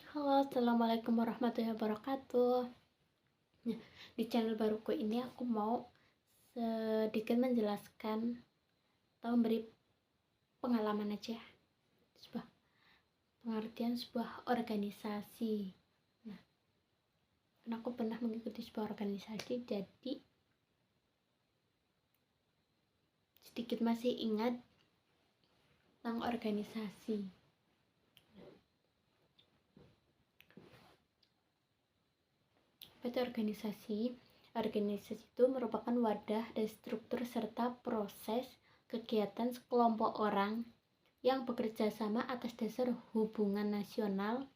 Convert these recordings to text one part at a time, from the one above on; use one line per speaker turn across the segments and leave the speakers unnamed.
Halo, assalamualaikum warahmatullahi wabarakatuh. Nah, di channel baruku ini aku mau sedikit menjelaskan atau memberi pengalaman aja, sebuah pengertian sebuah organisasi. Nah, karena aku pernah mengikuti sebuah organisasi, jadi sedikit masih ingat tentang organisasi. Apa itu organisasi? Organisasi itu merupakan wadah dan struktur serta proses kegiatan sekelompok orang yang bekerja sama atas dasar hubungan nasional.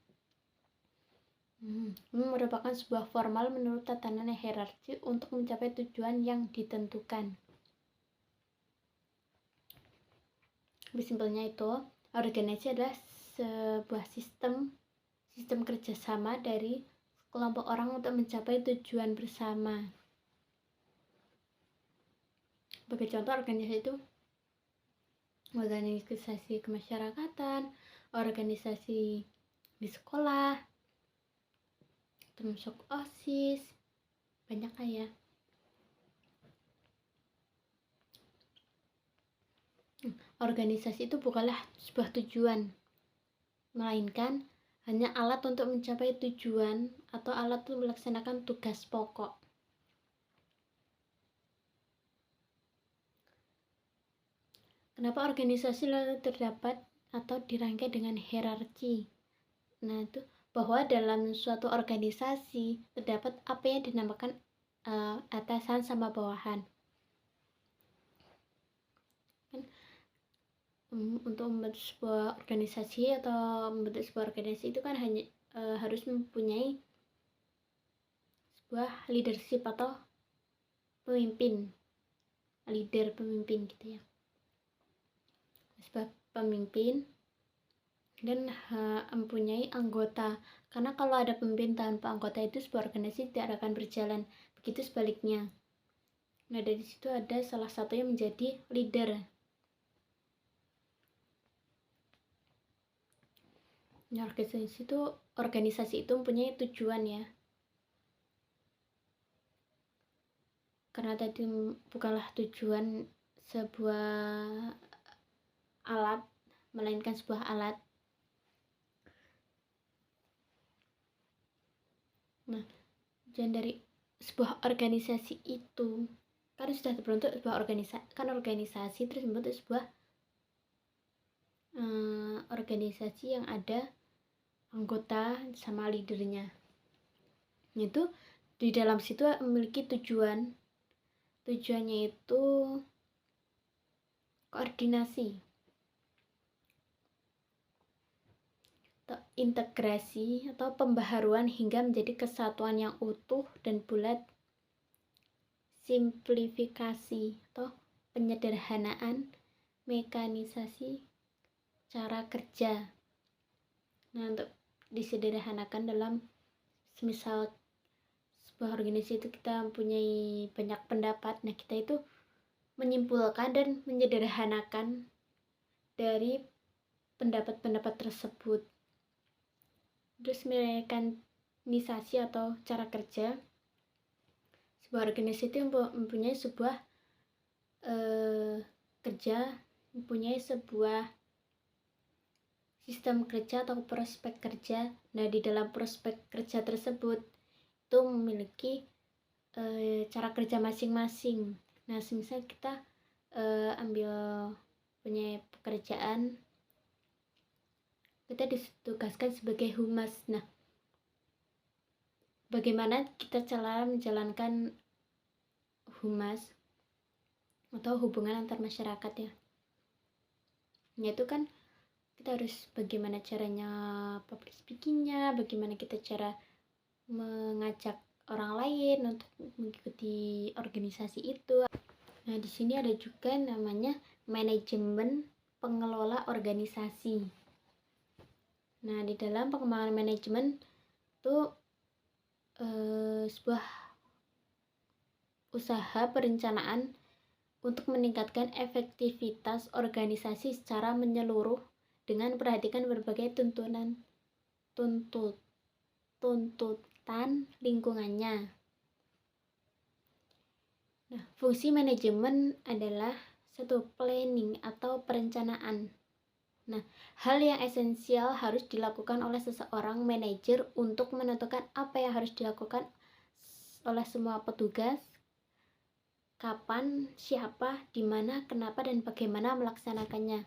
Merupakan sebuah formal menurut tatanan hierarki untuk mencapai tujuan yang ditentukan. Lebih simpelnya itu, organisasi adalah sebuah sistem kerjasama dari kelompok orang untuk mencapai tujuan bersama. Sebagai contoh, organisasi itu organisasi kemasyarakatan, organisasi di sekolah, termasuk OSIS, banyak ya. Organisasi itu bukanlah sebuah tujuan, melainkan hanya alat untuk mencapai tujuan atau alat untuk melaksanakan tugas pokok. Kenapa organisasi lalu terdapat atau dirangkai dengan hierarki? Nah, itu bahwa dalam suatu organisasi terdapat apa yang dinamakan atasan sama bawahan. Untuk membentuk sebuah organisasi itu kan hanya harus mempunyai sebuah leadership atau pemimpin gitu ya, sebuah pemimpin dan mempunyai anggota, karena kalau ada pemimpin tanpa anggota itu sebuah organisasi tidak akan berjalan, begitu sebaliknya. Nah, dari situ ada salah satunya menjadi leader. Nah, organisasi itu mempunyai tujuan ya, karena tadi bukanlah tujuan sebuah alat, melainkan sebuah alat. Nah, dan dari sebuah organisasi itu kan sudah terbentuk sebuah organisasi terus membentuk sebuah organisasi yang ada anggota sama leadernya. Itu di dalam situ memiliki tujuannya itu koordinasi atau integrasi atau pembaharuan hingga menjadi kesatuan yang utuh dan bulat, simplifikasi atau penyederhanaan, mekanisasi cara kerja. Nah, untuk disederhanakan dalam semisal sebuah organisasi itu kita mempunyai banyak pendapat, nah kita itu menyimpulkan dan menyederhanakan dari pendapat-pendapat tersebut. Terus mekanisasi atau cara kerja, sebuah organisasi itu mempunyai sebuah mempunyai sebuah sistem kerja atau prospek kerja. Nah, di dalam prospek kerja tersebut itu memiliki cara kerja masing-masing. Nah, misal kita ambil punya pekerjaan, kita ditugaskan sebagai humas. Nah, bagaimana kita cara menjalankan humas atau hubungan antar masyarakat ya? Yaitu kan kita harus bagaimana caranya public speakingnya, bagaimana kita cara mengajak orang lain untuk mengikuti organisasi itu. Nah, di sini ada juga namanya manajemen pengelola organisasi. Nah, di dalam pengembangan manajemen itu sebuah usaha perencanaan untuk meningkatkan efektivitas organisasi secara menyeluruh dengan memperhatikan berbagai tuntunan tuntutan lingkungannya. Nah, fungsi manajemen adalah satu planning atau perencanaan. Nah, hal yang esensial harus dilakukan oleh seseorang manajer untuk menentukan apa yang harus dilakukan oleh semua petugas, kapan, siapa, di mana, kenapa, dan bagaimana melaksanakannya.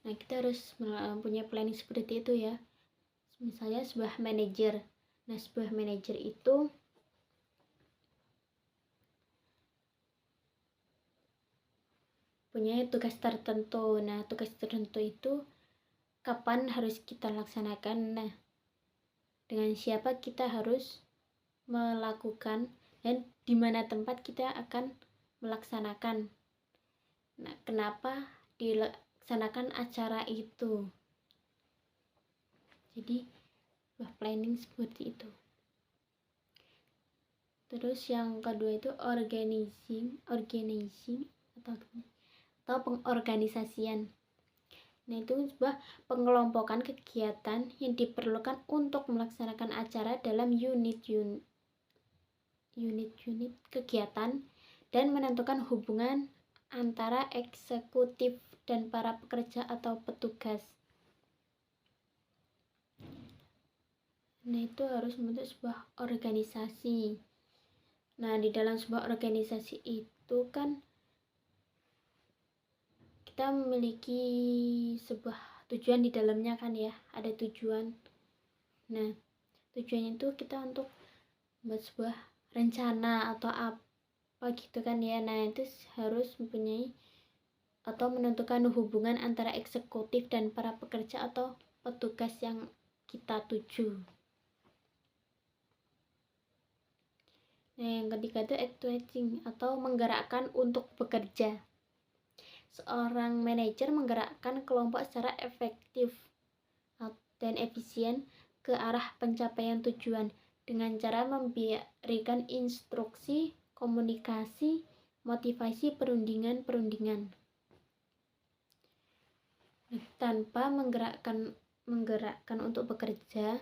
Nah, kita harus mempunyai planning seperti itu ya. Misalnya sebuah manajer. Nah, sebuah manajer itu punya tugas tertentu. Nah, tugas tertentu itu kapan harus kita laksanakan. Nah, dengan siapa kita harus melakukan dan di mana tempat kita akan melaksanakan. Nah, kenapa dilaksanakan acara itu? Jadi, planning seperti itu. Terus yang kedua itu organizing atau pengorganisasian. Nah, itu sebuah pengelompokan kegiatan yang diperlukan untuk melaksanakan acara dalam unit-unit kegiatan dan menentukan hubungan antara eksekutif dan para pekerja atau petugas. Nah, itu harus membentuk sebuah organisasi. Nah, di dalam sebuah organisasi itu kan kita memiliki sebuah tujuan di dalamnya kan ya, ada tujuan. Nah, tujuannya itu kita untuk membuat sebuah rencana atau apa gitu kan ya. Nah, itu harus mempunyai atau menentukan hubungan antara eksekutif dan para pekerja atau petugas yang kita tuju. Nah, yang ketiga itu activating atau menggerakkan untuk bekerja. Seorang manajer menggerakkan kelompok secara efektif dan efisien ke arah pencapaian tujuan dengan cara memberikan instruksi, komunikasi, motivasi, perundingan. Tanpa menggerakkan untuk bekerja,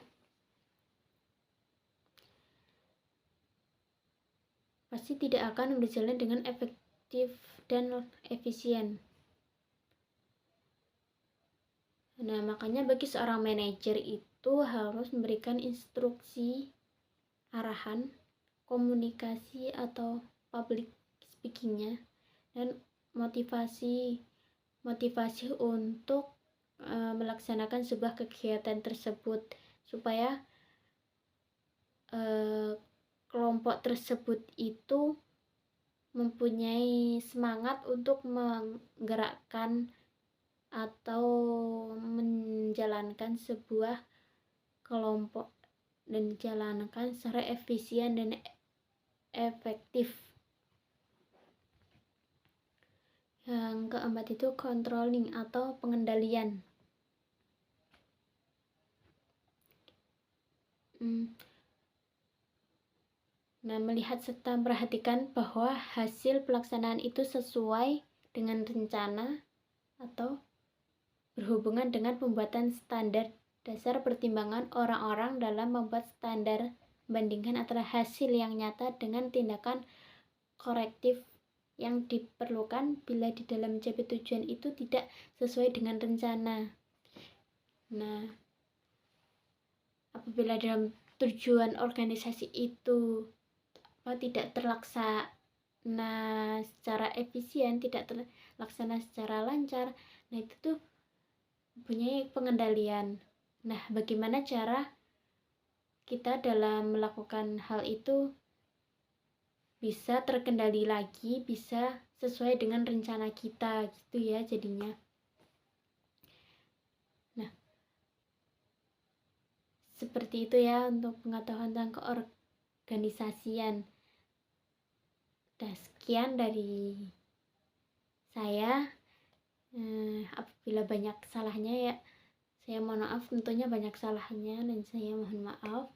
pasti tidak akan berjalan dengan efektif dan efisien. Nah, makanya bagi seorang manajer itu harus memberikan instruksi, arahan, komunikasi atau public speakingnya, dan motivasi untuk melaksanakan sebuah kegiatan tersebut supaya kelompok tersebut itu mempunyai semangat untuk menggerakkan atau menjalankan sebuah kelompok dan dijalankan secara efisien dan efektif. Yang keempat itu controlling atau pengendalian. Nah, melihat serta memperhatikan bahwa hasil pelaksanaan itu sesuai dengan rencana atau berhubungan dengan pembuatan standar dasar pertimbangan orang-orang dalam membuat standar, membandingkan antara hasil yang nyata dengan tindakan korektif yang diperlukan bila di dalam mencapai tujuan itu tidak sesuai dengan rencana. Nah, apabila dalam tujuan organisasi itu tidak terlaksana secara efisien, tidak terlaksana secara lancar, nah itu tuh mempunyai pengendalian. Nah, bagaimana cara kita dalam melakukan hal itu bisa terkendali lagi, bisa sesuai dengan rencana kita gitu ya jadinya. Nah, seperti itu ya untuk pengetahuan tentang keorganisasian. Nah, sekian dari saya. Apabila banyak salahnya ya saya mohon maaf, tentunya banyak salahnya dan saya mohon maaf.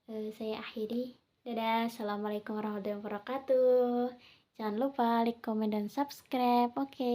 Saya akhiri. Dadah, assalamualaikum warahmatullahi wabarakatuh. Jangan lupa like, comment, dan subscribe. Oke.